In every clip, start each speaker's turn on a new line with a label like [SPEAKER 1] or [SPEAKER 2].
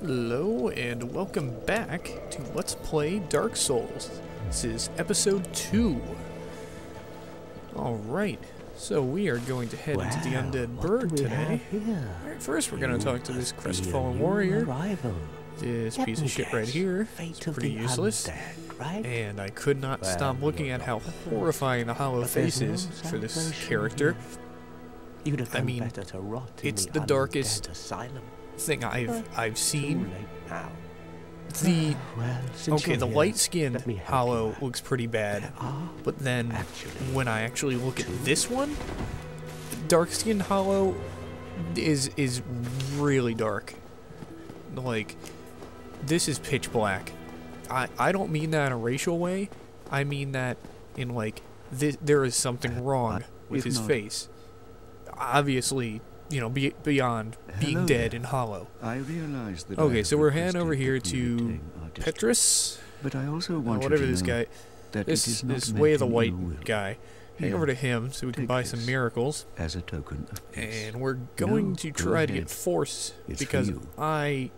[SPEAKER 1] Hello and welcome back to Let's Play Dark Souls. This is episode 2. Alright, so we are going to head into the Undead Burg today. Alright, first we're going to talk to this crestfallen warrior. This piece of shit right here is pretty useless. And I could not stop looking at how horrifying the hollow face is for this character. I mean, it's the darkest thing I've seen. The light-skinned hollow looks pretty bad, but then when I actually look at this one, the dark-skinned hollow is really dark. Like, this is pitch black. I don't mean that in a racial way. I mean that in, like, there is something wrong with his face. Obviously, you know, beyond being dead and hollow. Okay, so we're heading over here to Petrus,
[SPEAKER 2] but I also want
[SPEAKER 1] whatever this guy, this Way of the White guy. Head over to him so we can buy some miracles.
[SPEAKER 2] As a token of peace.
[SPEAKER 1] And we're going to try to get Force because I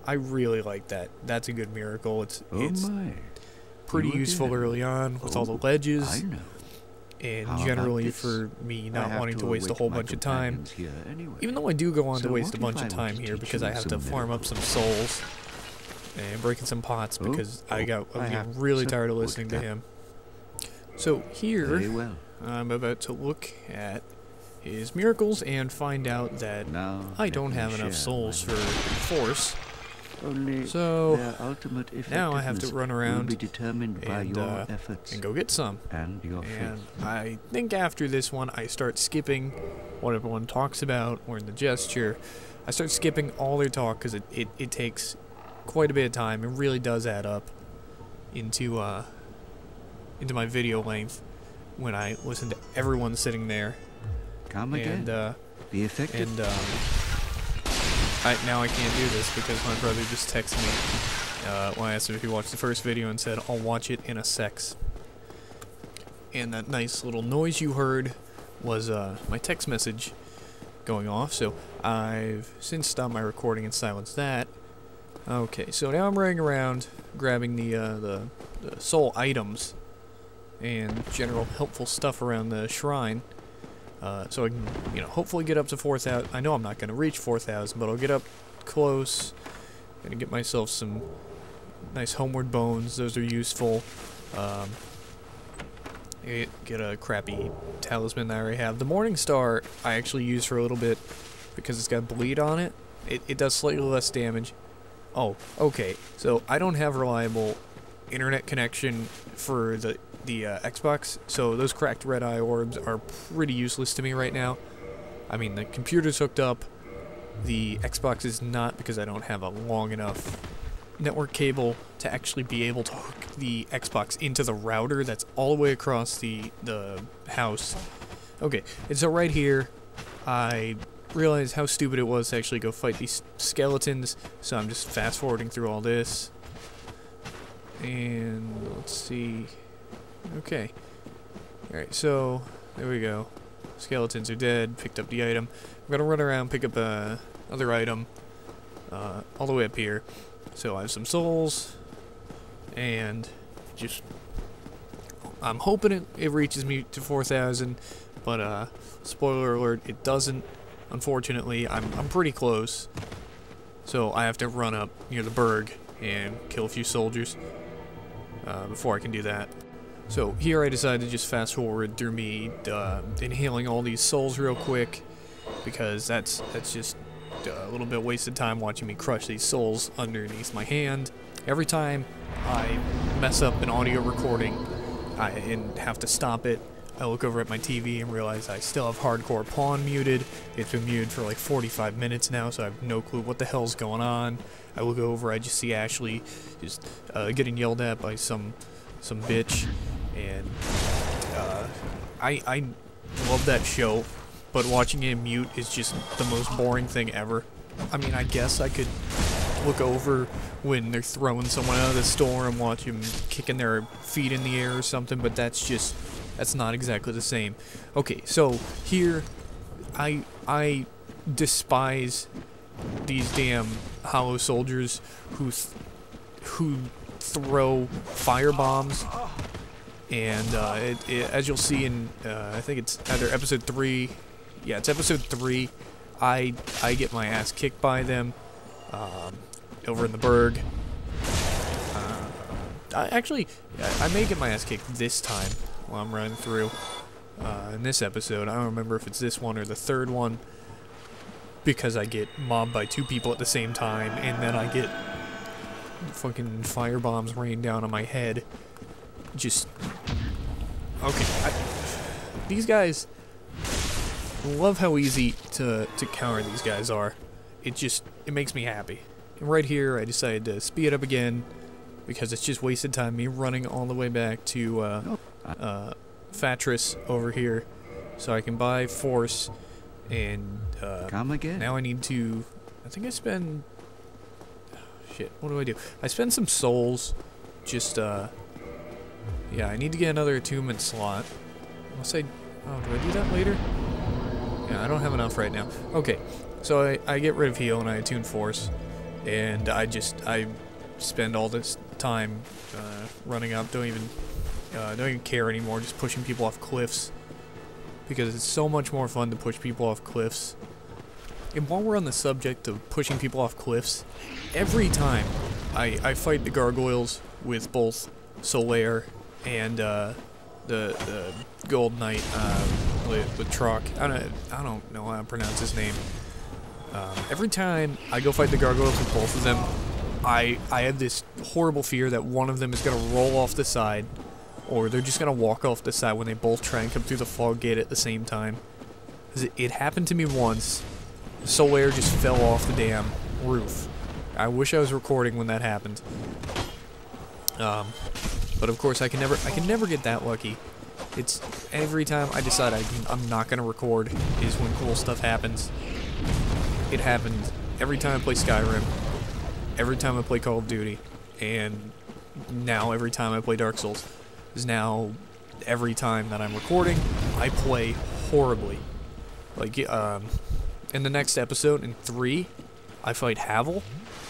[SPEAKER 1] really like that. That's a good miracle. It's pretty useful early on with all the ledges.
[SPEAKER 2] I know.
[SPEAKER 1] And generally for me not wanting to waste a whole bunch of time. Even though I do go on to waste a bunch of time here because I have to farm up some souls and breaking some pots because I'm getting really tired of listening to him. So here, I'm about to look at his miracles and find out that I don't have enough souls for Force. So now I have to run around and go get some. And I think after this one I start skipping what everyone talks about or in the gesture. I start skipping all their talk because it takes quite a bit of time. It really does add up into my video length when I listen to everyone sitting there. Now I can't do this because my brother just texted me when I asked him if he watched the first video and said, I'll watch it in a sex. And that nice little noise you heard was my text message going off, so I've since stopped my recording and silenced that. Okay, so now I'm running around grabbing the soul items and general helpful stuff around the shrine. So I can, you know, hopefully get up to 4,000. I know I'm not going to reach 4,000, but I'll get up close. Gonna get myself some nice homeward bones. Those are useful. Get a crappy talisman that I already have. The Morning Star I actually use for a little bit because it's got bleed on it. It does slightly less damage. Oh, okay. So I don't have reliable internet connection for the Xbox, so those cracked red eye orbs are pretty useless to me right now. I mean, the computer's hooked up, the Xbox is not because I don't have a long enough network cable to actually be able to hook the Xbox into the router that's all the way across the house. Okay, and so right here, I realized how stupid it was to actually go fight these skeletons, so I'm just fast forwarding through all this. And let's see. Okay. Alright, so there we go. Skeletons are dead. Picked up the item. I'm gonna run around, pick up another item all the way up here. So I have some souls, and just I'm hoping it reaches me to 4,000, but spoiler alert, it doesn't. Unfortunately, I'm pretty close, so I have to run up near the Burg and kill a few soldiers before I can do that. So here I decided to just fast forward through me inhaling all these souls real quick because that's just a little bit wasted time watching me crush these souls underneath my hand. Every time I mess up an audio recording and have to stop it, I look over at my TV and realize I still have Hardcore Pawn muted. It's been muted for like 45 minutes now, so I have no clue what the hell's going on. I look over, I just see Ashley just getting yelled at by some bitch. And I love that show, but watching him mute is just the most boring thing ever. I mean, I guess I could look over when they're throwing someone out of the store and watch them kicking their feet in the air or something, but that's not exactly the same. Okay, so here I despise these damn hollow soldiers who throw fire bombs, and as you'll see in I think it's either episode 3. Yeah, it's episode 3. I get my ass kicked by them over in the Burg. I may get my ass kicked this time while I'm running through in this episode. I don't remember if it's this one or the third one, because I get mobbed by 2 people at the same time, and then I get fucking fire bombs rain down on my head. Just okay. These guys, love how easy to counter these guys are. It makes me happy. And right here, I decided to speed up again, because it's just wasted time me running all the way back to Fatris over here, so I can buy Force, and
[SPEAKER 2] Come again.
[SPEAKER 1] now I need to, I think I spend, shit, what do? I spend some souls, just, yeah, I need to get another attunement slot, unless do I do that later? Yeah, I don't have enough right now. Okay, so I get rid of heal and I attune Force, and I spend all this time running up, don't even care anymore, just pushing people off cliffs, because it's so much more fun to push people off cliffs. And while we're on the subject of pushing people off cliffs, every time I fight the gargoyles with both Solaire and the Gold Knight with Trock, I don't know how to pronounce his name. Every time I go fight the gargoyles with both of them, I have this horrible fear that one of them is going to roll off the side, or they're just going to walk off the side when they both try and come through the fog gate at the same time. 'Cause it happened to me once. Solaire just fell off the damn roof. I wish I was recording when that happened. But of course I can never get that lucky. It's every time I decide I'm not going to record is when cool stuff happens. It happened every time I play Skyrim, every time I play Call of Duty, and now every time I play Dark Souls. Is now every time that I'm recording, I play horribly. Like, in the next episode, in 3, I fight Havel,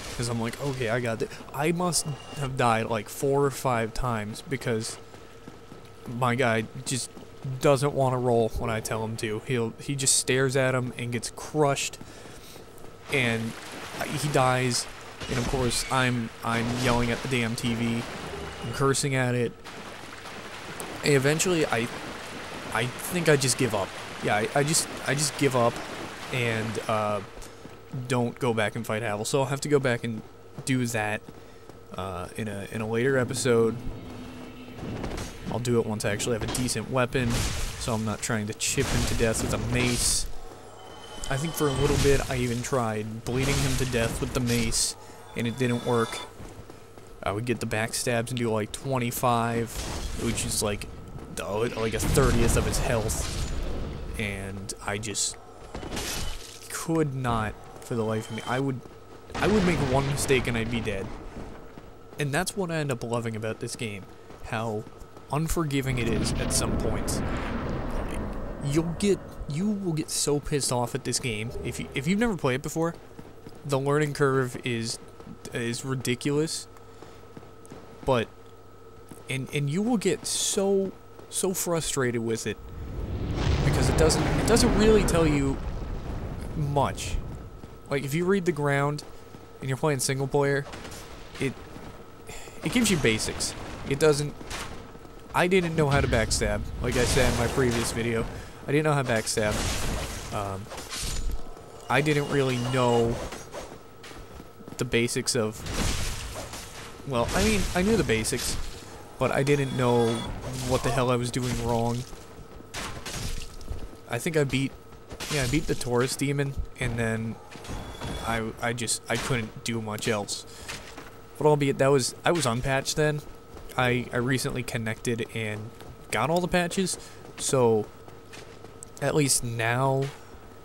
[SPEAKER 1] because I'm like, okay, I got this. I must have died like 4 or 5 times, because my guy just doesn't want to roll when I tell him to. He just stares at him and gets crushed, and he dies. And of course, I'm yelling at the damn TV, I'm cursing at it. And eventually, I think I just give up. Yeah, I just give up and don't go back and fight Havel. So I'll have to go back and do that in a later episode. I'll do it once I actually have a decent weapon, so I'm not trying to chip him to death with a mace. I think for a little bit I even tried bleeding him to death with the mace, and it didn't work. I would get the backstabs and do like 25, which is like a 30th of his health, and I just could not for the life of me. I would make one mistake and I'd be dead. And that's what I end up loving about this game, how unforgiving it is at some points. You will get so pissed off at this game if you've never played it before. The learning curve is ridiculous, but and you will get so frustrated with it because it doesn't really tell you much. Like if you read the ground and you're playing single player, it gives you basics. It doesn't. I didn't know how to backstab, like I said in my previous video. I didn't know how to backstab. I didn't really know the basics of... Well, I mean, I knew the basics, but I didn't know what the hell I was doing wrong. I think I beat the Taurus Demon, and then I couldn't do much else. But albeit I was unpatched then. I recently connected and got all the patches, so at least now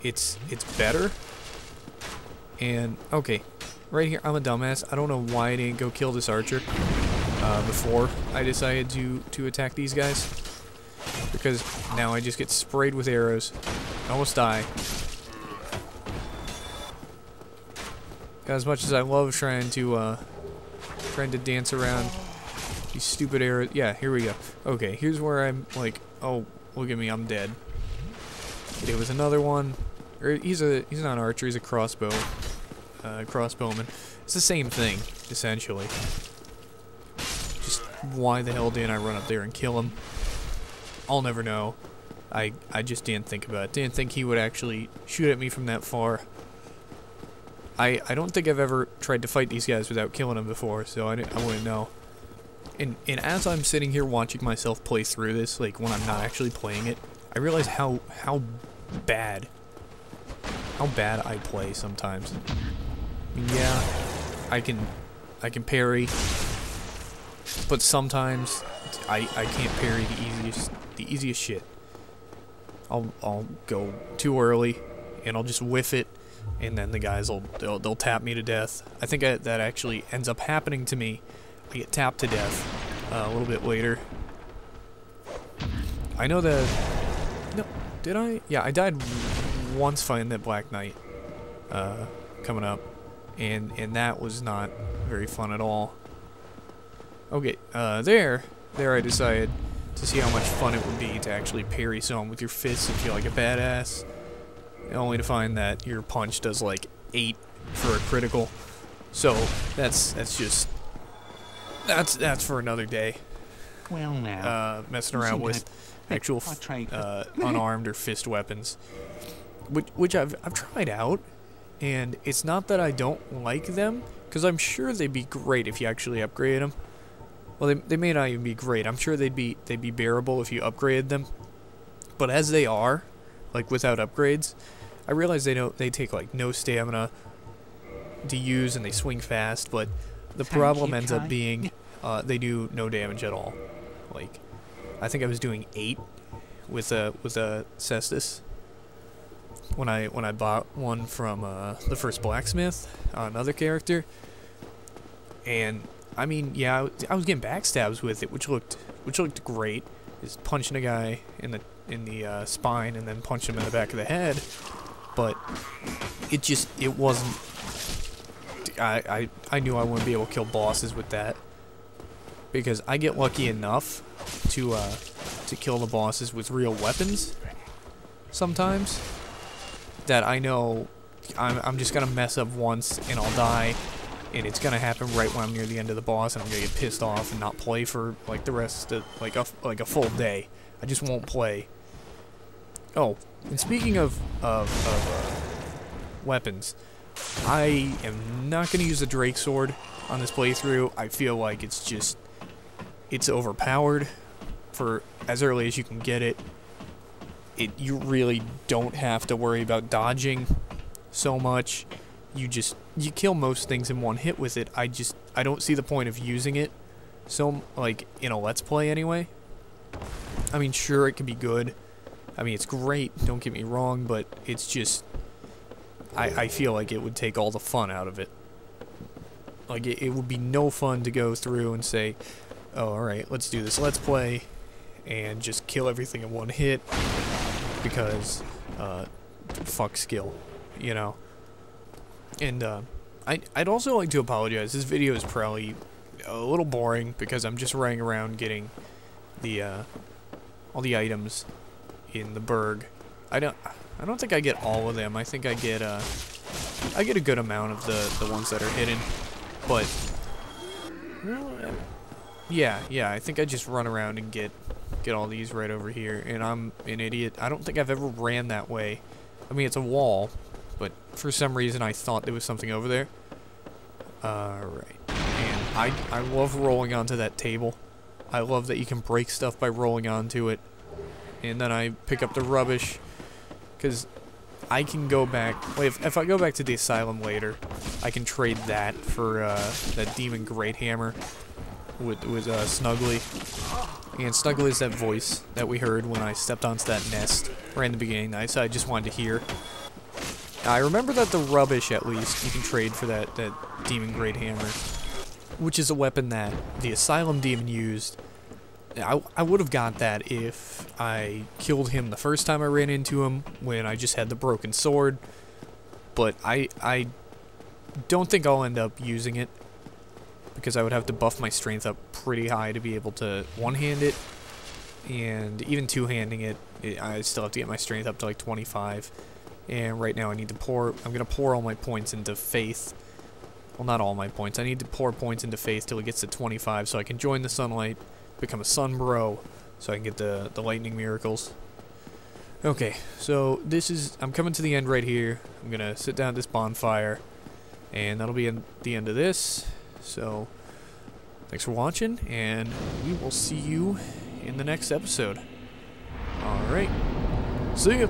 [SPEAKER 1] it's better. And okay, right here I'm a dumbass. I don't know why I didn't go kill this archer before I decided to attack these guys, because now I just get sprayed with arrows. I almost die. as much as I love trying to dance around these stupid arrows. Yeah, here we go. Okay, here's where I'm like, oh, look at me, I'm dead. It was another one. Or he's not an archer, he's a crossbowman. It's the same thing, essentially. Just why the hell didn't I run up there and kill him? I'll never know. I just didn't think about it. Didn't think he would actually shoot at me from that far. I don't think I've ever tried to fight these guys without killing them before, so I wouldn't know. And as I'm sitting here watching myself play through this, like when I'm not actually playing it, I realize how bad I play sometimes. Yeah, I can parry, but sometimes I can't parry the easiest shit. I'll go too early, and I'll just whiff it, and then the guys they'll tap me to death. I think that actually ends up happening to me. I get tapped to death a little bit later. I know that. No, did I? Yeah, I died once fighting that Black Knight coming up, and that was not very fun at all. Okay, there I decided to see how much fun it would be to actually parry someone with your fists and feel like a badass, only to find that your punch does like 8 for a critical. So that's for another day.
[SPEAKER 2] Well, now
[SPEAKER 1] Messing around with actual unarmed or fist weapons, which I've tried out, and it's not that I don't like them, because I'm sure they'd be great if you actually upgraded them. Well, they may not even be great. I'm sure they'd be bearable if you upgraded them. But as they are, like without upgrades, I realize they take like no stamina to use and they swing fast. But the problem ends up being they do no damage at all. Like I think I was doing 8 with a Cestus when I bought one from the first blacksmith, another character, and I mean, yeah, I was getting backstabs with it, which looked great. Just punching a guy in the spine and then punching him in the back of the head, but it wasn't. I knew I wouldn't be able to kill bosses with that, because I get lucky enough to kill the bosses with real weapons sometimes that I know I'm just gonna mess up once and I'll die. And it's gonna happen right when I'm near the end of the boss, and I'm gonna get pissed off and not play for like the rest of like a full day. I just won't play. Oh, and speaking of weapons, I am not gonna use the Drake sword on this playthrough. I feel like it's overpowered for as early as you can get it. You really don't have to worry about dodging so much. You kill most things in one hit with it. I don't see the point of using it, so like in a Let's Play anyway. I mean, sure, it can be good. I mean, it's great, don't get me wrong, but it's just I feel like it would take all the fun out of it. Like it would be no fun to go through and say, oh, alright, let's do this Let's Play and just kill everything in one hit, because fuck skill, you know. And I'd also like to apologize. This video is probably a little boring because I'm just running around getting the all the items in the Burg. I don't think I get all of them. I think I get a good amount of the ones that are hidden. But yeah, I think I just run around and get all these right over here. And I'm an idiot. I don't think I've ever ran that way. I mean, it's a wall, but for some reason I thought there was something over there. Right. And I love rolling onto that table. I love that you can break stuff by rolling onto it. And then I pick up the rubbish, because I can go back. Wait, if I go back to the asylum later, I can trade that for that demon great hammer with Snuggly. And Snuggly is that voice that we heard when I stepped onto that nest right in the beginning. I just wanted to hear. I remember that the rubbish, at least, you can trade for that demon great hammer, which is a weapon that the asylum demon used. I would have got that if I killed him the first time I ran into him, when I just had the broken sword. But I don't think I'll end up using it, because I would have to buff my strength up pretty high to be able to one-hand it, and even two-handing it, I still have to get my strength up to like 25, and right now I need to I'm going to pour all my points into Faith. Well, not all my points. I need to pour points into Faith till it gets to 25 so I can join the Sunlight, become a Sun Bro, so I can get the lightning miracles. Okay, so I'm coming to the end right here. I'm going to sit down at this bonfire, and that'll be the end of this. So, thanks for watching, and we will see you in the next episode. Alright, see ya!